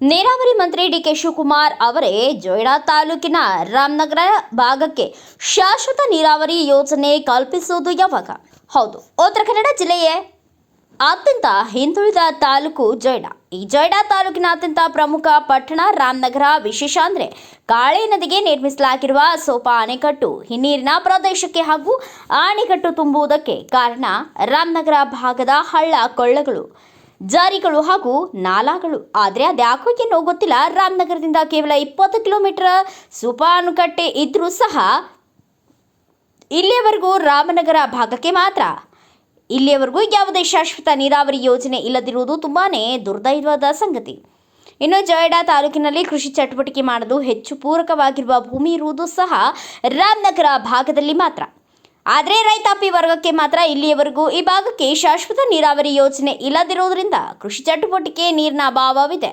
ನೀರಾವರಿ ಮಂತ್ರಿ ಡಿಕೆ ಶಿವಕುಮಾರ್ ಅವರೇ ಜೊಯ್ಡಾ ತಾಲೂಕಿನ ರಾಮನಗರ ಭಾಗಕ್ಕೆ ಶಾಶ್ವತ ನೀರಾವರಿ ಯೋಜನೆ ಕಲ್ಪಿಸುವುದು ಯಾವಾಗ? ಹೌದು, ಉತ್ತರ ಕನ್ನಡ ಜಿಲ್ಲೆಯ ಅತ್ಯಂತ ಹಿಂದುಳಿದ ತಾಲೂಕು ಜೊಯ್ಡಾ. ಈ ಜೊಯ್ಡಾ ತಾಲೂಕಿನ ಅತ್ಯಂತ ಪ್ರಮುಖ ಪಟ್ಟಣ ರಾಮನಗರ. ವಿಶೇಷ ಅಂದರೆ ಕಾಳಿ ನದಿಗೆ ನಿರ್ಮಿಸಲಾಗಿರುವ ಸೋಪಾ ಅಣೆಕಟ್ಟು ಹಿನ್ನೀರಿನ ಪ್ರದೇಶಕ್ಕೆ ಹಾಗೂ ಅಣೆಕಟ್ಟು ತುಂಬುವುದಕ್ಕೆ ಕಾರಣ ರಾಮನಗರ ಭಾಗದ ಹಳ್ಳ ಕೊಳ್ಳಗಳು, ಜಾರಿಗಳು ಹಾಗೂ ನಾಲಾಗಳು. ಆದರೆ ಅದ್ಯಾಕೋ ಏನೋ ಗೊತ್ತಿಲ್ಲ, ರಾಮನಗರದಿಂದ ಕೇವಲ 20 ಕಿಲೋಮೀಟರ್ ಸುಪಾನುಕಟ್ಟೆ ಇದ್ರೂ ಸಹ ಇಲ್ಲಿಯವರೆಗೂ ರಾಮನಗರ ಭಾಗಕ್ಕೆ ಮಾತ್ರ ಇಲ್ಲಿಯವರೆಗೂ ಯಾವುದೇ ಶಾಶ್ವತ ನೀರಾವರಿ ಯೋಜನೆ ಇಲ್ಲದಿರುವುದು ತುಂಬಾನೇ ದುರ್ದೈವದ ಸಂಗತಿ. ಇನ್ನು ಜೊಯ್ಡಾ ತಾಲೂಕಿನಲ್ಲಿ ಕೃಷಿ ಚಟುವಟಿಕೆ ಮಾಡಲು ಹೆಚ್ಚು ಪೂರಕವಾಗಿರುವ ಭೂಮಿ ಇರುವುದು ಸಹ ರಾಮನಗರ ಭಾಗದಲ್ಲಿ ಮಾತ್ರ. ಆದರೆ ರೈತಾಪಿ ವರ್ಗಕ್ಕೆ ಮಾತ್ರ ಇಲ್ಲಿಯವರೆಗೂ ಈ ಭಾಗಕ್ಕೆ ಶಾಶ್ವತ ನೀರಾವರಿ ಯೋಜನೆ ಇಲ್ಲದಿರುವುದರಿಂದ ಕೃಷಿ ಚಟುವಟಿಕೆ ನೀರಿನ ಅಭಾವವಿದೆ.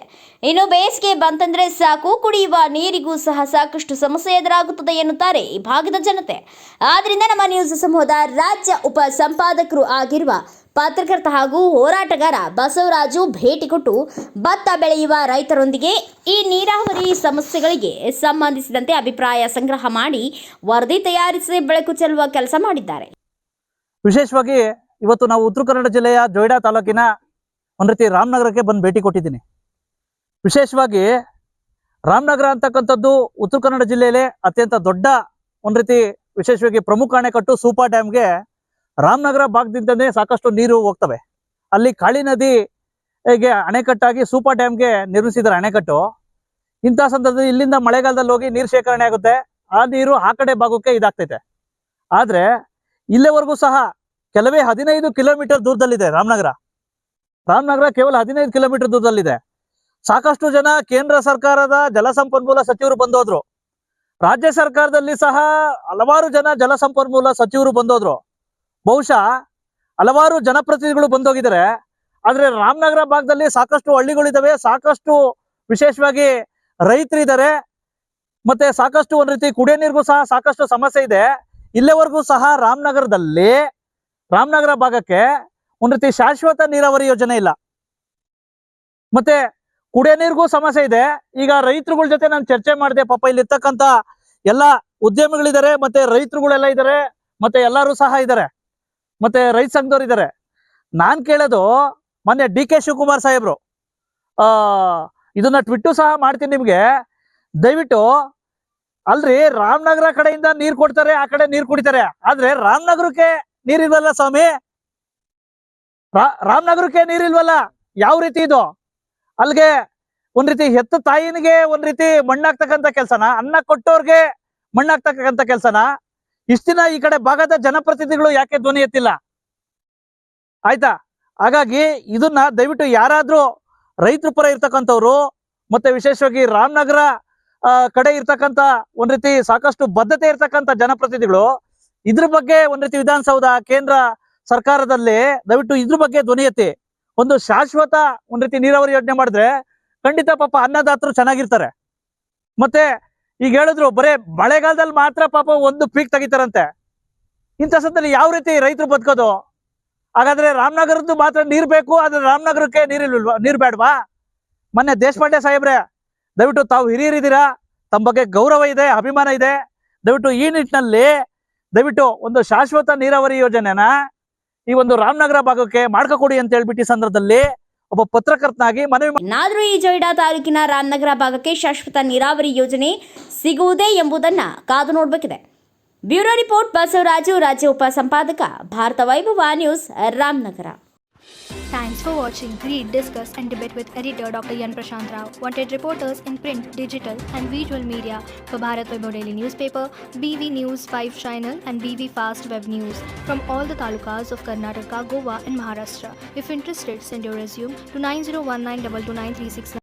ಇನ್ನು ಬೇಸಿಗೆ ಬಂತಂದ್ರೆ ಸಾಕು, ಕುಡಿಯುವ ನೀರಿಗೂ ಸಹ ಸಾಕಷ್ಟು ಸಮಸ್ಯೆ ಎದುರಾಗುತ್ತದೆ ಎನ್ನುತ್ತಾರೆ ಈ ಭಾಗದ ಜನತೆ. ಆದ್ದರಿಂದ ನಮ್ಮ ನ್ಯೂಸ್ ಸಮೂಹದ ರಾಜ್ಯ ಉಪ ಸಂಪಾದಕರು ಆಗಿರುವ ಪತ್ರಕರ್ತ ಹಾಗೂ ಹೋರಾಟಗಾರ ಬಸವರಾಜು ಭೇಟಿ ಕೊಟ್ಟು ಭತ್ತ ಬೆಳೆಯುವ ರೈತರೊಂದಿಗೆ ಈ ನೀರಾವರಿ ಸಮಸ್ಯೆಗಳಿಗೆ ಸಂಬಂಧಿಸಿದಂತೆ ಅಭಿಪ್ರಾಯ ಸಂಗ್ರಹ ಮಾಡಿ ವರದಿ ತಯಾರಿಸಿ ಬೆಳಕು ಚೆಲ್ಲುವ ಕೆಲಸ ಮಾಡಿದ್ದಾರೆ. ವಿಶೇಷವಾಗಿ ಇವತ್ತು ನಾವು ಉತ್ತರ ಕನ್ನಡ ಜಿಲ್ಲೆಯ ಜೊಯ್ಡಾ ತಾಲೂಕಿನ ಒಂದು ರೀತಿ ರಾಮನಗರಕ್ಕೆ ಬಂದು ಭೇಟಿ ಕೊಟ್ಟಿದ್ದೀನಿ. ವಿಶೇಷವಾಗಿ ರಾಮನಗರ ಅಂತಕ್ಕಂಥದ್ದು ಉತ್ತರ ಕನ್ನಡ ಜಿಲ್ಲೆಯಲ್ಲಿ ಅತ್ಯಂತ ದೊಡ್ಡ ಒಂದು ರೀತಿ ವಿಶೇಷವಾಗಿ ಪ್ರಮುಖ ಅಣೆಕಟ್ಟು ಸೂಪಾ ಡ್ಯಾಮ್ಗೆ ರಾಮನಗರ ಭಾಗದಿಂದನೇ ಸಾಕಷ್ಟು ನೀರು ಹೋಗ್ತವೆ. ಅಲ್ಲಿ ಕಾಳಿ ನದಿಗೆ ಅಣೆಕಟ್ಟಾಗಿ ಸೂಪಾ ಡ್ಯಾಮ್ಗೆ ನಿರ್ಮಿಸಿದ್ದಾರೆ ಅಣೆಕಟ್ಟು. ಇಂಥ ಸಂದರ್ಭದಲ್ಲಿ ಇಲ್ಲಿಂದ ಮಳೆಗಾಲದಲ್ಲಿ ಹೋಗಿ ನೀರು ಶೇಖರಣೆ ಆಗುತ್ತೆ, ಆ ನೀರು ಆ ಕಡೆ ಭಾಗಕ್ಕೆ ಇದಾಗ್ತೈತೆ. ಆದರೆ ಇಲ್ಲಿವರೆಗೂ ಸಹ ಕೆಲವೇ 15 ಕಿಲೋಮೀಟರ್ ದೂರದಲ್ಲಿದೆ ರಾಮನಗರ. ಕೇವಲ 15 ಕಿಲೋಮೀಟರ್ ದೂರದಲ್ಲಿದೆ. ಸಾಕಷ್ಟು ಜನ ಕೇಂದ್ರ ಸರ್ಕಾರದ ಜಲಸಂಪನ್ಮೂಲ ಸಚಿವರು ಬಂದೋದ್ರು, ರಾಜ್ಯ ಸರ್ಕಾರದಲ್ಲಿ ಸಹ ಹಲವಾರು ಜನ ಜಲಸಂಪನ್ಮೂಲ ಸಚಿವರು ಬಂದೋದ್ರು, ಬಹುಶಃ ಹಲವಾರು ಜನಪ್ರತಿನಿಧಿಗಳು ಬಂದೋಗಿದ್ದಾರೆ. ಆದ್ರೆ ರಾಮನಗರ ಭಾಗದಲ್ಲಿ ಸಾಕಷ್ಟು ಹಳ್ಳಿಗಳಿದಾವೆ, ಸಾಕಷ್ಟು ವಿಶೇಷವಾಗಿ ರೈತರಿದ್ದಾರೆ, ಮತ್ತೆ ಸಾಕಷ್ಟು ಒಂದ್ ರೀತಿ ಕುಡಿಯೋ ನೀರಿಗೂ ಸಹ ಸಾಕಷ್ಟು ಸಮಸ್ಯೆ ಇದೆ. ಇಲ್ಲಿವರೆಗೂ ಸಹ ರಾಮನಗರ ಭಾಗಕ್ಕೆ ಒಂದ್ ರೀತಿ ಶಾಶ್ವತ ನೀರಾವರಿ ಯೋಜನೆ ಇಲ್ಲ. ಮತ್ತೆ ಕುಡಿಯೋ ನೀರಿಗೂ ಸಮಸ್ಯೆ ಇದೆ. ಈಗ ರೈತರುಗಳ ಜೊತೆ ನಾನು ಚರ್ಚೆ ಮಾಡಿದೆ. ಪಾಪ ಇಲ್ಲಿರ್ತಕ್ಕಂಥ ಎಲ್ಲ ಉದ್ಯಮಿಗಳಿದ್ದಾರೆ, ಮತ್ತೆ ರೈತರುಗಳೆಲ್ಲ ಇದ್ದಾರೆ, ಮತ್ತೆ ಎಲ್ಲರೂ ಸಹ ಇದ್ದಾರೆ, ಮತ್ತೆ ರೈತ ಸಂಘದವ್ರು ಇದ್ದಾರೆ. ನಾನ್ ಕೇಳೋದು, ಮೊನ್ನೆ ಡಿ.ಕೆ. ಶಿವಕುಮಾರ್ ಸಾಹೇಬ್ರು ಇದನ್ನ ಟ್ವಿಟ್ಟು ಸಹ ಮಾಡ್ತೀನಿ ನಿಮ್ಗೆ, ದಯವಿಟ್ಟು ಅಲ್ರಿ ರಾಮನಗರ ಕಡೆಯಿಂದ ನೀರು ಕೊಡ್ತಾರೆ, ಆ ಕಡೆ ನೀರು ಕುಡಿತಾರೆ, ಆದ್ರೆ ರಾಮನಗರಕ್ಕೆ ನೀರಿಲ್ವಲ್ಲ ಸ್ವಾಮಿ, ರಾಮನಗರಕ್ಕೆ ನೀರಿಲ್ವಲ್ಲ. ಯಾವ ರೀತಿ ಇದು? ಅಲ್ಲಿಗೆ ಒಂದ್ ರೀತಿ ಹೆತ್ತ ತಾಯಿನಿಗೆ ಒಂದ್ ರೀತಿ ಮಣ್ಣಾಗ್ತಕ್ಕಂಥ ಕೆಲ್ಸನ, ಅನ್ನ ಕೊಟ್ಟೋರ್ಗೆ ಮಣ್ಣಾಗ್ತಕ್ಕಂಥ ಕೆಲ್ಸನ ಇಷ್ಟ ದಿನ ಈ ಕಡೆ ಭಾಗದ ಜನಪ್ರತಿನಿಧಿಗಳು ಯಾಕೆ ಧ್ವನಿ ಎತ್ತಿಲ್ಲ? ಆಯ್ತಾ? ಹಾಗಾಗಿ ಇದನ್ನ ದಯವಿಟ್ಟು ಯಾರಾದ್ರೂ ರೈತರ ಪರ ಇರ್ತಕ್ಕಂಥವ್ರು, ಮತ್ತೆ ವಿಶೇಷವಾಗಿ ರಾಮನಗರ ಕಡೆ ಇರ್ತಕ್ಕಂಥ ಒಂದ್ ರೀತಿ ಸಾಕಷ್ಟು ಬದ್ಧತೆ ಇರ್ತಕ್ಕಂಥ ಜನಪ್ರತಿನಿಧಿಗಳು ಇದ್ರ ಬಗ್ಗೆ ಒಂದ್ ರೀತಿ ವಿಧಾನಸೌಧ ಕೇಂದ್ರ ಸರ್ಕಾರದಲ್ಲಿ ದಯವಿಟ್ಟು ಇದ್ರ ಬಗ್ಗೆ ಧ್ವನಿ ಎತ್ತಿ ಒಂದು ಶಾಶ್ವತ ಒಂದ್ ರೀತಿ ನೀರಾವರಿ ಯೋಜನೆ ಮಾಡಿದ್ರೆ ಖಂಡಿತ ಪಾಪ ಅನ್ನದಾತರು ಚೆನ್ನಾಗಿರ್ತಾರೆ. ಮತ್ತೆ ಈಗ ಹೇಳಿದ್ರು ಬರೇ ಮಳೆಗಾಲದಲ್ಲಿ ಮಾತ್ರ ಪಾಪ ಒಂದು ಪೀಕ್ ತೆಗಿತಾರಂತೆ. ಇಂಥ ಸಂದರ್ಭದಲ್ಲಿ ಯಾವ ರೀತಿ ರೈತರು ಬದುಕೋದು? ಹಾಗಾದ್ರೆ ರಾಮನಗರದ್ದು ಮಾತ್ರ ನೀರ್ ಬೇಕು, ಆದ್ರೆ ರಾಮನಗರಕ್ಕೆ ನೀರ್ ಬೇಡವಾ? ಮೊನ್ನೆ ದೇಶಪಾಂಡೆ ಸಾಹೇಬ್ರೆ, ದಯವಿಟ್ಟು ತಾವು ಹಿರಿಯರಿದ್ದೀರಾ, ತಮ್ಮ ಬಗ್ಗೆ ಗೌರವ ಇದೆ, ಅಭಿಮಾನ ಇದೆ, ದಯವಿಟ್ಟು ಈ ನಿಟ್ಟಿನಲ್ಲಿ ದಯವಿಟ್ಟು ಒಂದು ಶಾಶ್ವತ ನೀರಾವರಿ ಯೋಜನೆನ ಈ ಒಂದು ರಾಮನಗರ ಭಾಗಕ್ಕೆ ಮಾಡ್ಕೊಡಿ ಅಂತ ಹೇಳ್ಬಿಟ್ಟು ಈ ಸಂದರ್ಭದಲ್ಲಿ ಒಬ್ಬ ಪತ್ರಕರ್ತನಾಗಿ ಮನವಿ. ಏನಾದರೂ ಈ ಜೊಯ್ಡಾ ತಾಲೂಕಿನ ರಾಮನಗರ ಭಾಗಕ್ಕೆ ಶಾಶ್ವತ ನೀರಾವರಿ ಯೋಜನೆ ಸಿಗುವುದೇ ಎಂಬುದನ್ನ ಕಾದು ನೋಡಬೇಕಿದೆ. ಬ್ಯೂರೋ ರಿಪೋರ್ಟ್ ಬಸವರಾಜು, ರಾಜ್ಯ ಉಪ ಸಂಪಾದಕ, ಭಾರತ ವೈಭವ news, Ramanagara. Thanks for watching. Read, discuss and debate with editor Dr. Yan Prashant Rao. Wanted reporters in print, digital and visual media for Bharat Vaibhav Daily Newspaper, BV News 5 Channel and BV Fast Web News from all the talukas of Karnataka, Goa and Maharashtra. If interested, send your resume to 9019229369.